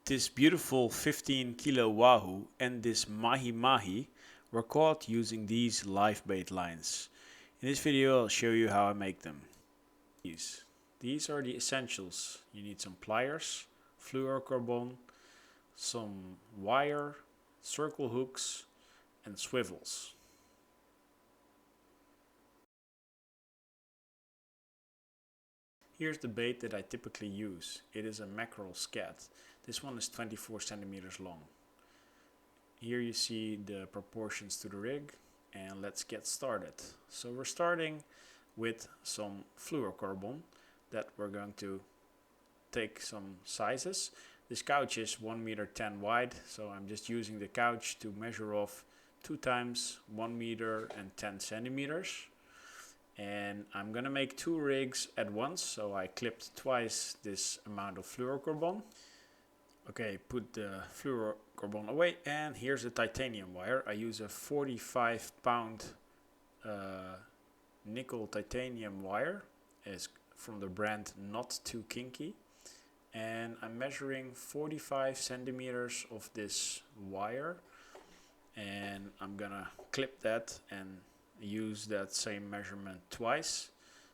This beautiful 15 kilo wahoo and this mahi mahi were caught using these live bait lines. In this video I'll show you how I make them. These are the essentials. You need some pliers, fluorocarbon, some wire, circle hooks and swivels. Here's the bait that I typically use. It is a Mackerel Scad. This one is 24 centimeters long. Here you see the proportions to the rig, and let's get started. So we're starting with some fluorocarbon that we're going to take some sizes. This couch is 1 meter 10 wide, so I'm just using the couch to measure off 2 times 1 meter and 10 centimeters. And I'm gonna make 2 rigs at once, so I clipped twice this amount of fluorocarbon. Okay, put the fluorocarbon away, and here's the titanium wire. I use a 45 pound nickel titanium wire. It's from the brand Not Too Kinky. And I'm measuring 45 centimeters of this wire. And I'm gonna clip that and use that same measurement twice.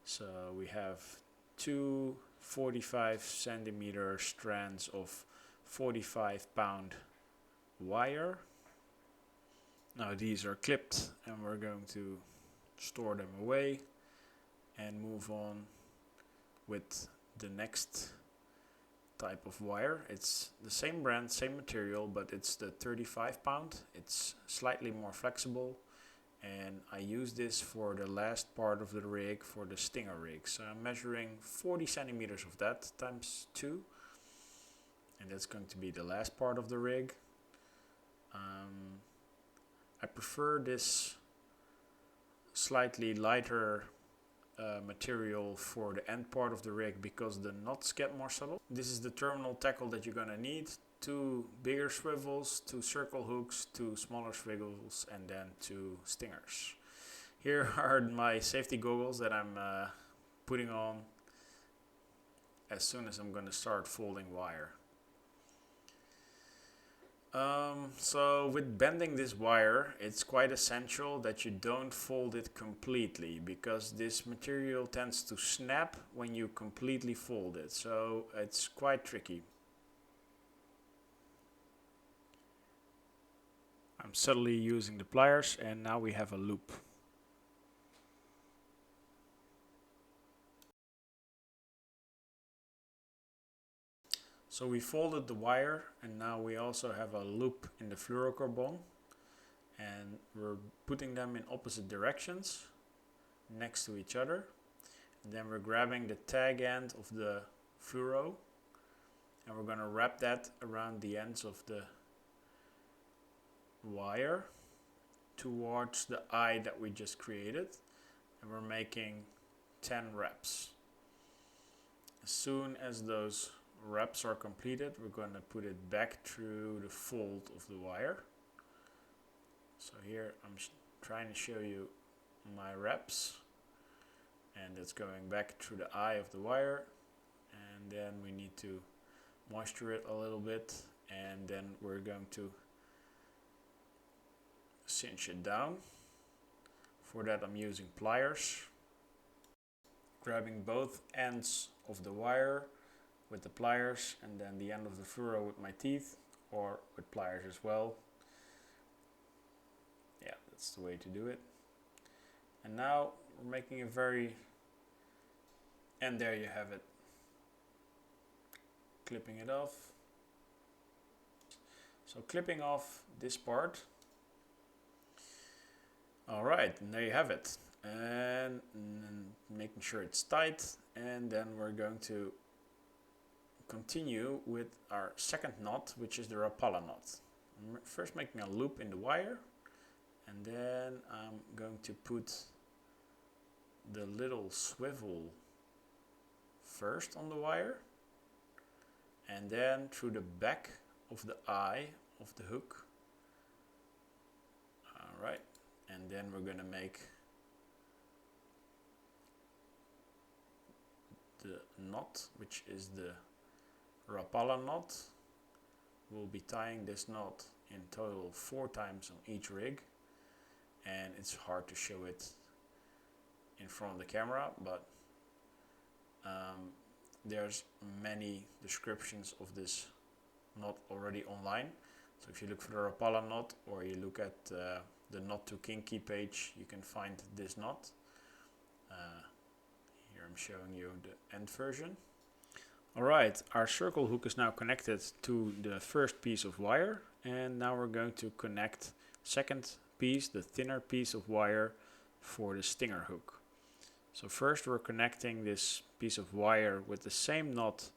So we have 2 45 centimeter strands of 45 pound wire. Now these are clipped and we're going to store them away and move on with the next type of wire. It's the same brand, same material, but it's the 35 pound. It's slightly more flexible. And I use this for the last part of the rig, for the stinger rig. So I'm measuring 40 centimeters of that times 2. And that's going to be the last part of the rig. I prefer this slightly lighter material for the end part of the rig because the knots get more subtle. This is the terminal tackle that you're gonna need. 2 bigger swivels, 2 circle hooks, 2 smaller swivels, and then 2 stingers. Here are my safety goggles that I'm putting on as soon as I'm going to start folding wire. So with bending this wire, it's quite essential that you don't fold it completely because this material tends to snap when you completely fold it. So it's quite tricky. I'm subtly using the pliers and now we have a loop. So we folded the wire and now we also have a loop in the fluorocarbon and we're putting them in opposite directions next to each other. And then we're grabbing the tag end of the fluoro and we're going to wrap that around the ends of the wire towards the eye that we just created, and we're making 10 wraps. As soon as those wraps are completed, we're going to put it back through the fold of the wire. So here I'm trying to show you my wraps, and it's going back through the eye of the wire, and then we need to moisture it a little bit, and then we're going to cinch it down. For that I'm using pliers, grabbing both ends of the wire with the pliers and then the end of the fluoro with my teeth or with pliers as well. Yeah, that's the way to do it. And now we're making a and there you have it. Clipping it off. So clipping off this part. Alright, and there you have it. And making sure it's tight, and then we're going to continue with our second knot, which is the Rapala knot. I'm first making a loop in the wire, and then I'm going to put the little swivel first on the wire, and then through the back of the eye of the hook. Alright. And then we're going to make the knot, which is the Rapala knot. we'll be tying this knot in total 4 times on each rig, and it's hard to show it in front of the camera, but there's many descriptions of this knot already online. So if you look for the Rapala knot, or you look at the Not Too Kinky page, you can find this knot. Here I'm showing you the end version. Alright, our circle hook is now connected to the first piece of wire, and now we're going to connect second piece, the thinner piece of wire, for the stinger hook. So first we're connecting this piece of wire with the same knot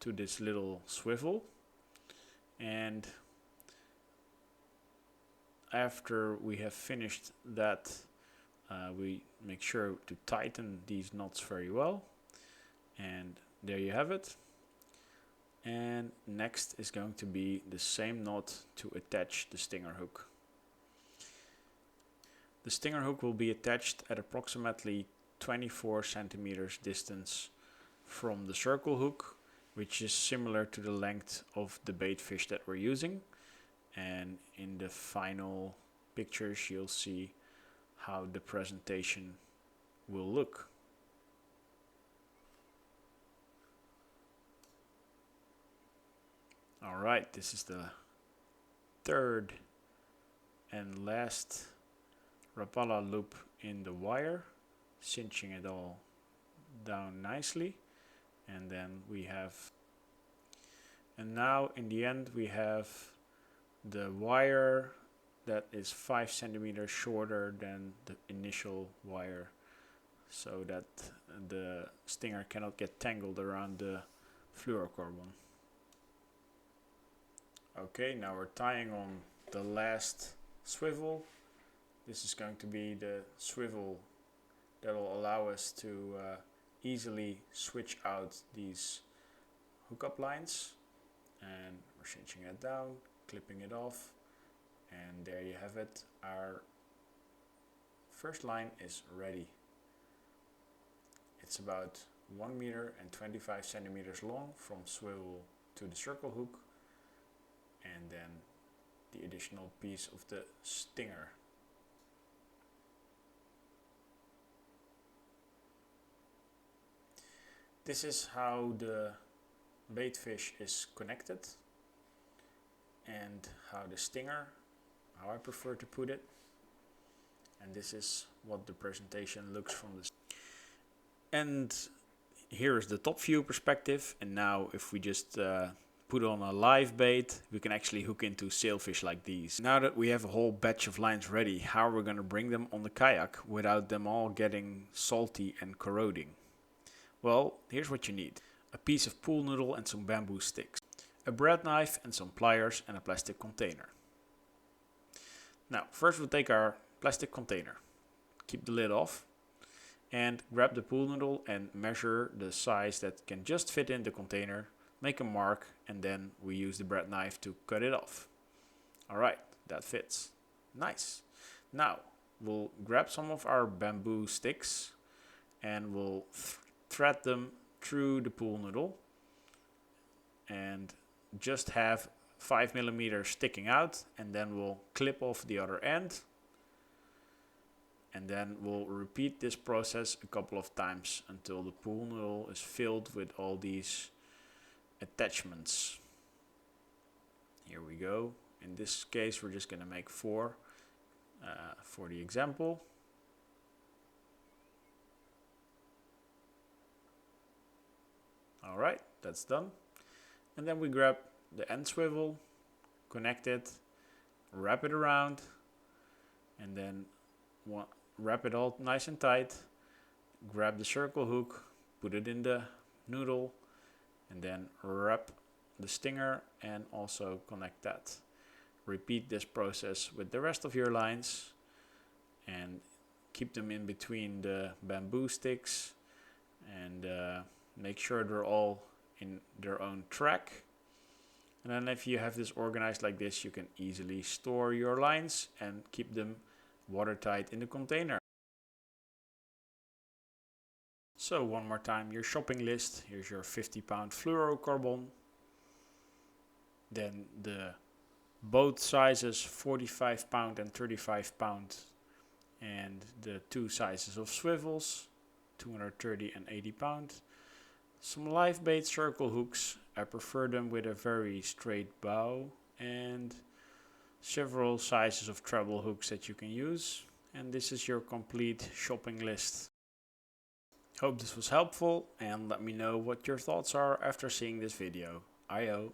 to this little swivel, and after we have finished that, we make sure to tighten these knots very well, and there you have it. And next is going to be the same knot to attach the stinger hook. The stinger hook will be attached at approximately 24 centimeters distance from the circle hook, which is similar to the length of the bait fish that we're using. And in the final pictures you'll see how the presentation will look. Alright, this is the third and last Rapala loop in the wire, cinching it all down nicely, and then we have, and now in the end we have the wire that is 5 centimeters shorter than the initial wire, so that the stinger cannot get tangled around the fluorocarbon. Okay, now we're tying on the last swivel. This is going to be the swivel that will allow us to easily switch out these hookup lines, and we're cinching it down, clipping it off, and there you have it. Our first line is ready. It's about 1 meter and 25 centimeters long from swivel to the circle hook, and then the additional piece of the stinger. This is how the bait fish is connected, and how the stinger, how I prefer to put it, and this is what the presentation looks from this. And here is the top view perspective, and now if we just put on a live bait, we can actually hook into sailfish like these. Now that we have a whole batch of lines ready, how are we going to bring them on the kayak without them all getting salty and corroding? Well, here's what you need: a piece of pool noodle and some bamboo sticks, a bread knife and some pliers, and a plastic container. Now, first we'll take our plastic container, keep the lid off, and grab the pool noodle and measure the size that can just fit in the container, make a mark, and then we use the bread knife to cut it off. Alright, that fits. Nice. Now, we'll grab some of our bamboo sticks and we'll thread them through the pool noodle and just have 5 millimeters sticking out, and then we'll clip off the other end, and then we'll repeat this process a couple of times until the pool noodle is filled with all these attachments. Here we go. In this case we're just going to make 4 for the example. Alright, that's done. And then we grab the end swivel, connect it, wrap it around, and then wrap it all nice and tight. Grab the circle hook, put it in the noodle, and then wrap the stinger and also connect that. Repeat this process with the rest of your lines and keep them in between the bamboo sticks, and make sure they're all in their own track. And then if you have this organized like this, you can easily store your lines and keep them watertight in the container. So one more time, your shopping list. Here's your 50-pound fluorocarbon, Then the both sizes, 45 pound and 35 pound, and the two sizes of swivels, 230 and 80 pound. Some live bait circle hooks, I prefer them with a very straight bow, and several sizes of treble hooks that you can use. And this is your complete shopping list. Hope this was helpful, and let me know what your thoughts are after seeing this video. Ayo.